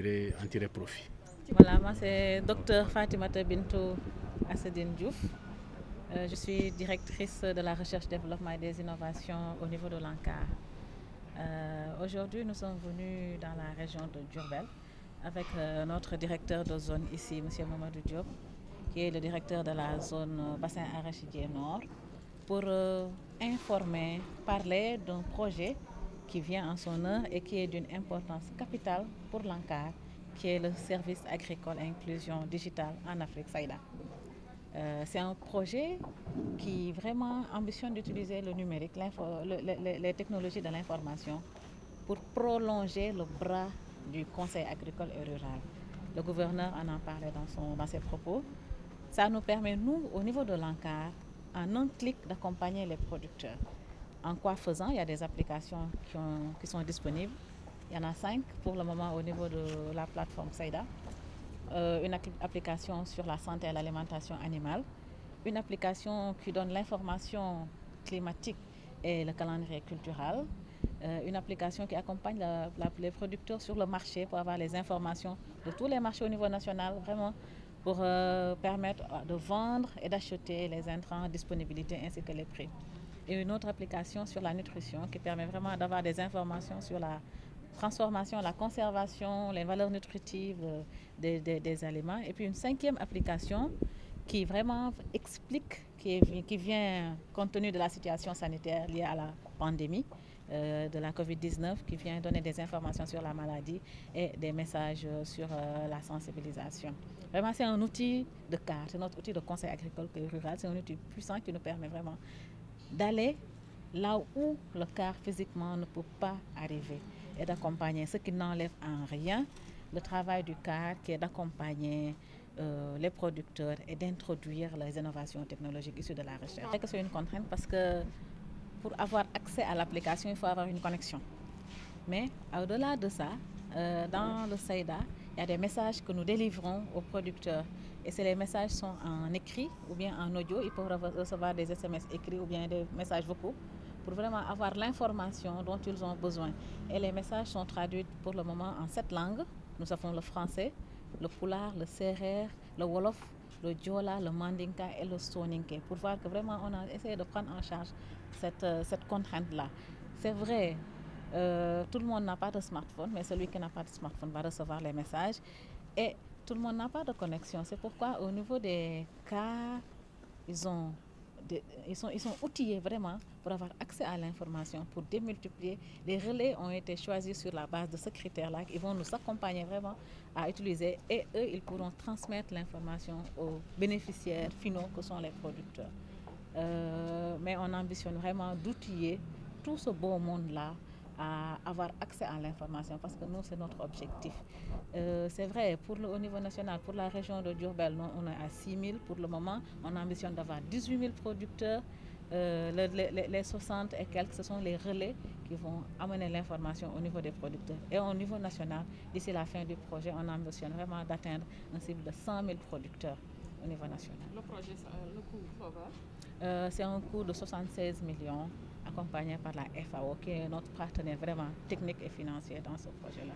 en tirer profit. Voilà, moi c'est Dr Fatimata Bintou Assedine Diouf. Je suis directrice de la recherche, développement et des innovations au niveau de l'ANCAR. Aujourd'hui, nous sommes venus dans la région de Diourbel avec notre directeur de zone ici, M. Mamadou Diop, qui est le directeur de la zone bassin arachidier nord, pour informer, parler d'un projet qui vient en son heure et qui est d'une importance capitale pour l'ANCAR, qui est le service agricole et inclusion digitale en Afrique, SAIDA. C'est un projet qui vraiment ambitionne d'utiliser le numérique, les technologies de l'information pour prolonger le bras du Conseil agricole et rural. Le gouverneur en a parlé dans ses propos. Ça nous permet, nous, au niveau de l'ANCAR, en un clic, d'accompagner les producteurs. En quoi faisant, il y a des applications qui sont disponibles. Il y en a 5 pour le moment au niveau de la plateforme SAIDA. Une application sur la santé et l'alimentation animale, une application qui donne l'information climatique et le calendrier culturel, une application qui accompagne les producteurs sur le marché pour avoir les informations de tous les marchés au niveau national, vraiment pour permettre de vendre et d'acheter les intrants, disponibilité ainsi que les prix. Et une autre application sur la nutrition qui permet vraiment d'avoir des informations sur la transformation, la conservation, les valeurs nutritives des aliments. Et puis une 5e application qui vraiment explique, qui vient compte tenu de la situation sanitaire liée à la pandémie de la COVID-19, qui vient donner des informations sur la maladie et des messages sur la sensibilisation. Vraiment, c'est un outil de CAR, c'est notre outil de conseil agricole et rural, c'est un outil puissant qui nous permet vraiment d'aller là où le CAR physiquement ne peut pas arriver et d'accompagner, ce qui n'enlève en rien le travail du CAR qui est d'accompagner les producteurs et d'introduire les innovations technologiques issues de la recherche. C'est une contrainte parce que pour avoir accès à l'application, il faut avoir une connexion. Mais au-delà de ça, dans le SAIDA, il y a des messages que nous délivrons aux producteurs. Et ces messages sont en écrit ou bien en audio. Ils peuvent recevoir des SMS écrits ou bien des messages vocaux pour vraiment avoir l'information dont ils ont besoin. Et les messages sont traduits pour le moment en 7 langues. Nous avons le français, le pulaar, le serer, le wolof, le diola, le mandinka et le soninké, pour voir que vraiment on a essayé de prendre en charge cette contrainte-là. C'est vrai, tout le monde n'a pas de smartphone, mais celui qui n'a pas de smartphone va recevoir les messages et tout le monde n'a pas de connexion. C'est pourquoi au niveau des cas, ils sont outillés vraiment pour avoir accès à l'information, pour démultiplier. Les relais ont été choisis sur la base de ce critère-là. Ils vont nous accompagner vraiment à utiliser et eux, ils pourront transmettre l'information aux bénéficiaires finaux que sont les producteurs. Mais on ambitionne vraiment d'outiller tout ce beau monde-là à avoir accès à l'information parce que nous, c'est notre objectif. C'est vrai, au niveau national, pour la région de Diourbel, nous, on est à 6 000 pour le moment. On ambitionne d'avoir 18 000 producteurs. Les 60 et quelques, ce sont les relais qui vont amener l'information au niveau des producteurs. Et au niveau national, d'ici la fin du projet, on ambitionne vraiment d'atteindre un cible de 100 000 producteurs au niveau national. Le projet, le coût, c'est un coût de 76 millions accompagné par la FAO qui est notre partenaire vraiment technique et financier dans ce projet-là.